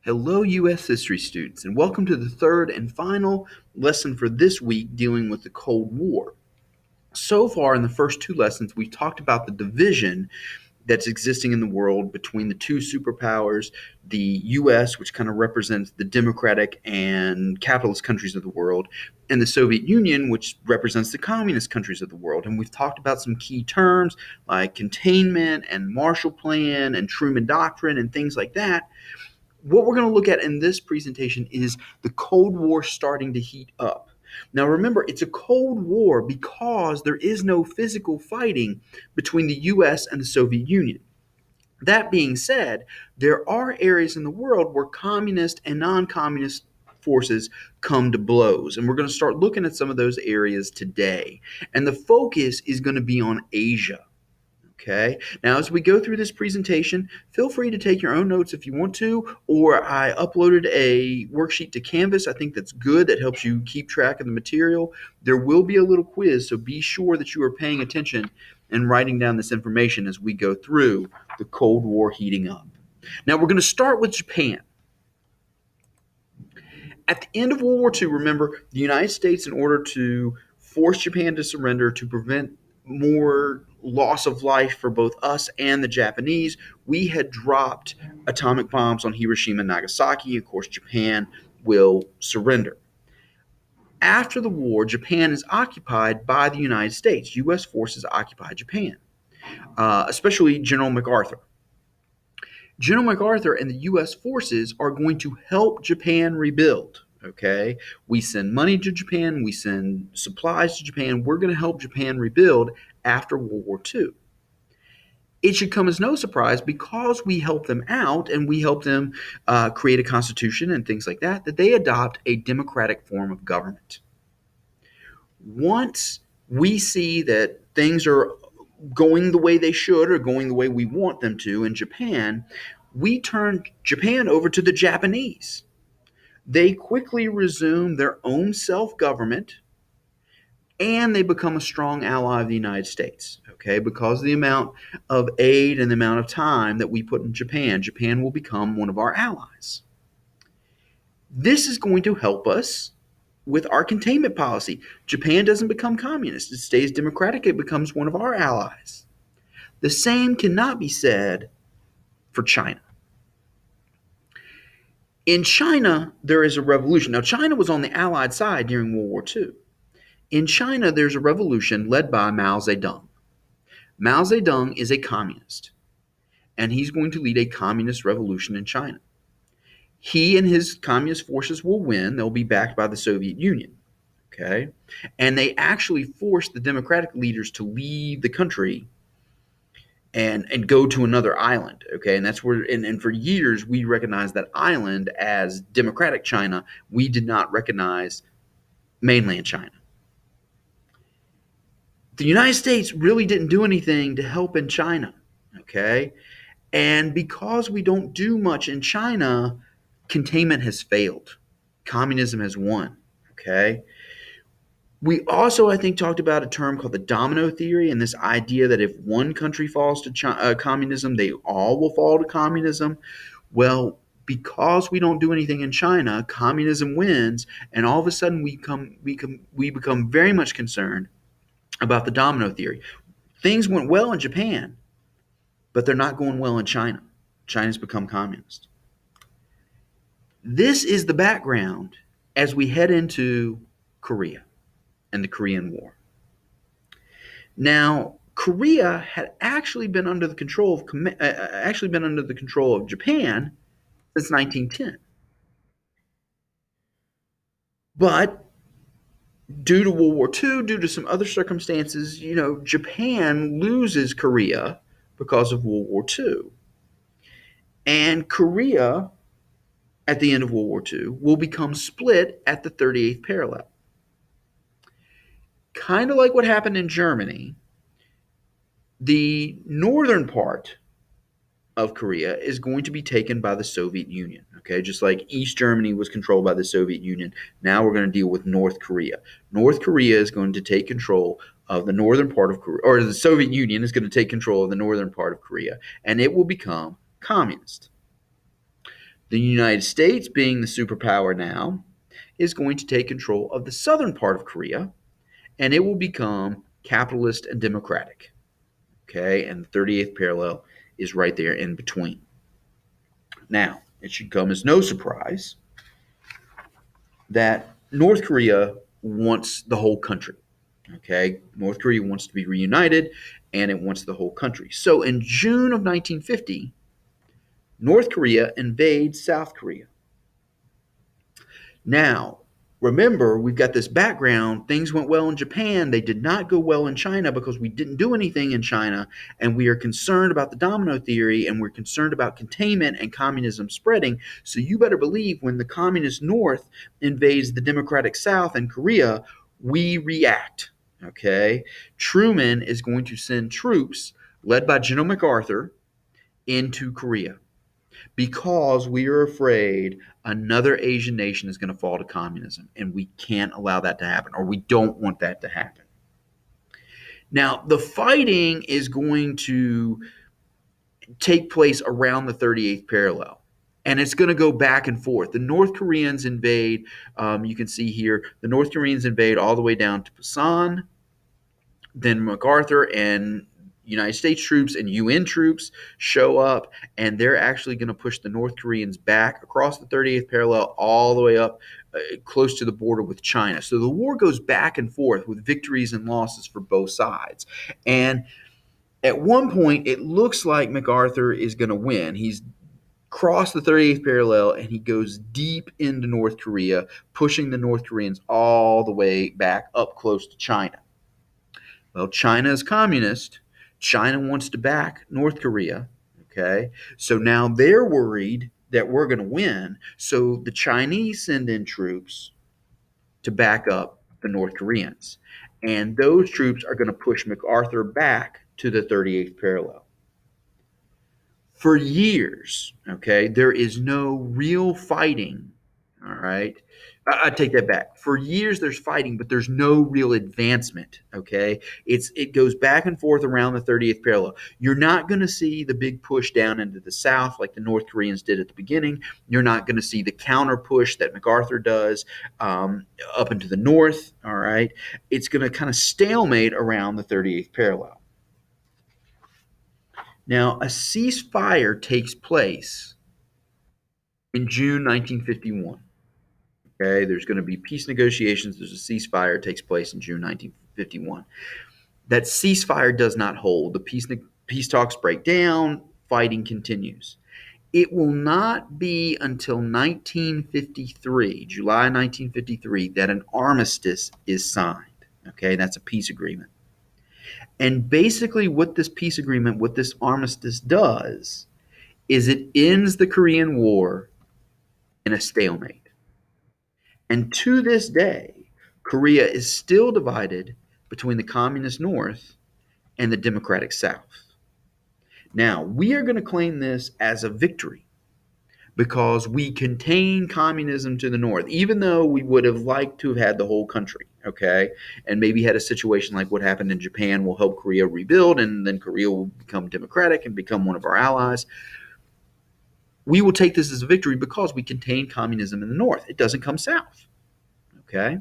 Hello, U.S. history students, and welcome to the third and final lesson for this week dealing with the Cold War. So far, in the first two lessons, we've talked about the division that's existing in the world between the two superpowers, the U.S., which kind of represents the democratic and capitalist countries of the world, and the Soviet Union, which represents the communist countries of the world. And we've talked about some key terms like containment and Marshall Plan and Truman Doctrine and things like that. What we're going to look at in this presentation is the Cold War starting to heat up. Now, remember, it's a Cold War because there is no physical fighting between the U.S. and the Soviet Union. That being said, there are areas in the world where communist and non-communist forces come to blows. And we're going to start looking at some of those areas today. And the focus is going to be on Asia. Okay. Now, as we go through this presentation, feel free to take your own notes if you want to, or I uploaded a worksheet to Canvas. I think that's good. That helps you keep track of the material. There will be a little quiz, so be sure that you are paying attention and writing down this information as we go through the Cold War heating up. Now, we're going to start with Japan. At the end of World War II, remember, the United States, in order to force Japan to surrender to prevent more loss of life for both us and the Japanese, we had dropped atomic bombs on Hiroshima and Nagasaki. Of course, Japan will surrender. After the war, Japan is occupied by the United States. U.S. forces occupy Japan, especially General MacArthur. General MacArthur and the U.S. forces are going to help Japan rebuild. Okay, we send money to Japan, we send supplies to Japan. We're going to help Japan rebuild after World War II. It should come as no surprise, because we help them out and we help them create a constitution and things like that, that they adopt a democratic form of government. Once we see that things are going the way they should or going the way we want them to in Japan, we turn Japan over to the Japanese. They quickly resume their own self-government, and they become a strong ally of the United States. Okay, because of the amount of aid and the amount of time that we put in Japan, Japan will become one of our allies. This is going to help us with our containment policy. Japan doesn't become communist. It stays democratic. It becomes one of our allies. The same cannot be said for China. In China, there is a revolution. Now, China was on the Allied side during World War II. In China, there's a revolution led by Mao Zedong. Mao Zedong is a communist, and he's going to lead a communist revolution in China. He and his communist forces will win. They'll be backed by the Soviet Union. Okay? And they actually forced the democratic leaders to leave the country and go to another island. Okay, and that's where and for years we recognized that island as democratic China. We did not recognize mainland China. The United States really didn't do anything to help in China. Okay, and because we don't do much in China, containment has failed. Communism has won. Okay. We also, I think, talked about a term called the domino theory, and this idea that if one country falls to communism, they all will fall to communism. Well, because we don't do anything in China, communism wins, and all of a sudden we become very much concerned about the domino theory. Things went well in Japan, but they're not going well in China. China's become communist. This is the background as we head into Korea and the Korean War. Now, Korea had actually been under the control of Japan since 1910. But due to World War II, due to some other circumstances, Japan loses Korea because of World War II. And Korea, at the end of World War II, will become split at the 38th parallel. Kind of like what happened in Germany, the northern part of Korea is going to be taken by the Soviet Union. Okay, just like East Germany was controlled by the Soviet Union, now we're going to deal with North Korea. North Korea is going to take control of the northern part of Korea, or the Soviet Union is going to take control of the northern part of Korea, and it will become communist. The United States, being the superpower now, is going to take control of the southern part of Korea, and it will become capitalist and democratic. Okay, and the 38th parallel is right there in between. Now, it should come as no surprise that North Korea wants the whole country. Okay, North Korea wants to be reunited and it wants the whole country. So in June of 1950, North Korea invades South Korea. Now, remember, we've got this background. Things went well in Japan. They did not go well in China because we didn't do anything in China. And we are concerned about the domino theory and we're concerned about containment and communism spreading. So you better believe when the communist North invades the democratic South and Korea, we react. Okay? Truman is going to send troops led by General MacArthur into Korea because we are afraid another Asian nation is going to fall to communism, and we can't allow that to happen, or we don't want that to happen. Now, the fighting is going to take place around the 38th parallel. And it's going to go back and forth. The North Koreans invade, you can see here, the North Koreans invade all the way down to Busan. Then MacArthur and United States troops and UN troops show up, and they're actually going to push the North Koreans back across the 38th parallel all the way up close to the border with China. So the war goes back and forth with victories and losses for both sides. And at one point, it looks like MacArthur is going to win. He's crossed the 38th parallel and he goes deep into North Korea, pushing the North Koreans all the way back up close to China. Well, China is communist. China wants to back North Korea. Okay. So now they're worried that we're going to win. So the Chinese send in troops to back up the North Koreans. And those troops are going to push MacArthur back to the 38th parallel. For years, okay, there is no real fighting. All right. I take that back. For years there's fighting, but there's no real advancement. Okay. It goes back and forth around the 30th parallel. You're not going to see the big push down into the south like the North Koreans did at the beginning. You're not going to see the counter push that MacArthur does up into the north. All right. It's going to kind of stalemate around the 38th parallel. Now, a ceasefire takes place in June 1951. Okay, there's going to be peace negotiations. There's a ceasefire takes place in June 1951. That ceasefire does not hold. The peace talks break down. Fighting continues. It will not be until 1953, July 1953, that an armistice is signed. Okay, that's a peace agreement. And basically, what this peace agreement, what this armistice does, is it ends the Korean War in a stalemate. And to this day, Korea is still divided between the communist North and the democratic South. Now, we are going to claim this as a victory because we contain communism to the North, even though we would have liked to have had the whole country, okay? And maybe had a situation like what happened in Japan will help Korea rebuild, and then Korea will become democratic and become one of our allies. We will take this as a victory because we contain communism in the North. It doesn't come south, okay?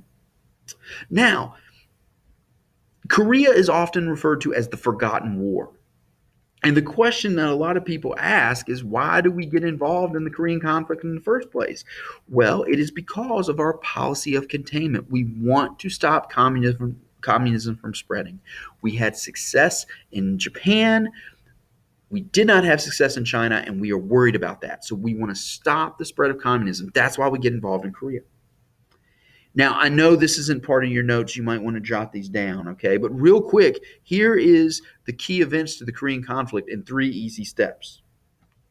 Now, Korea is often referred to as the Forgotten War. And the question that a lot of people ask is, why do we get involved in the Korean conflict in the first place? Well, it is because of our policy of containment. We want to stop communism from spreading. We had success in Japan. We did not have success in China, and we are worried about that. So we want to stop the spread of communism. That's why we get involved in Korea. Now, I know this isn't part of your notes. You might want to jot these down, okay? But real quick, here is the key events to the Korean conflict in 3 easy steps.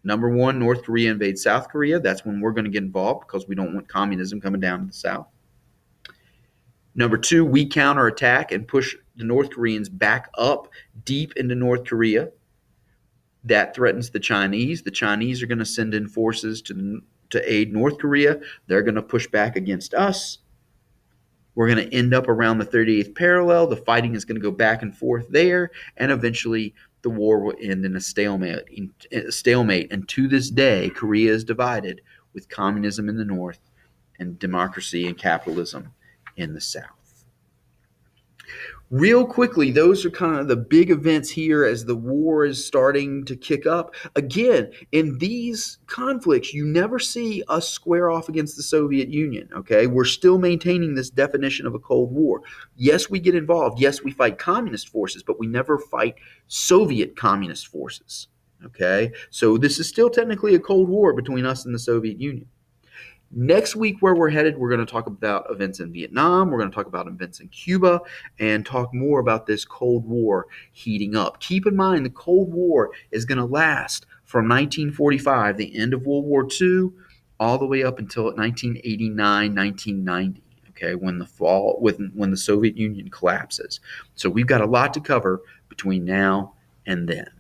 Number 1, North Korea invades South Korea. That's when we're going to get involved because we don't want communism coming down to the South. Number 2, we counterattack and push the North Koreans back up deep into North Korea. That threatens the Chinese. The Chinese are going to send in forces to aid North Korea. They're going to push back against us. We're going to end up around the 38th parallel. The fighting is going to go back and forth there, and eventually the war will end in a stalemate. And to this day, Korea is divided. with communism in the North and democracy and capitalism in the South. Real quickly, those are kind of the big events here as the war is starting to kick up. Again, in these conflicts, you never see us square off against the Soviet Union, okay? We're still maintaining this definition of a Cold War. Yes, we get involved. Yes, we fight communist forces, but we never fight Soviet communist forces, okay? So this is still technically a Cold War between us and the Soviet Union. Next week, where we're headed, we're going to talk about events in Vietnam. We're going to talk about events in Cuba and talk more about this Cold War heating up. Keep in mind, the Cold War is going to last from 1945, the end of World War II, all the way up until 1989, 1990. Okay, when the Soviet Union collapses. So we've got a lot to cover between now and then.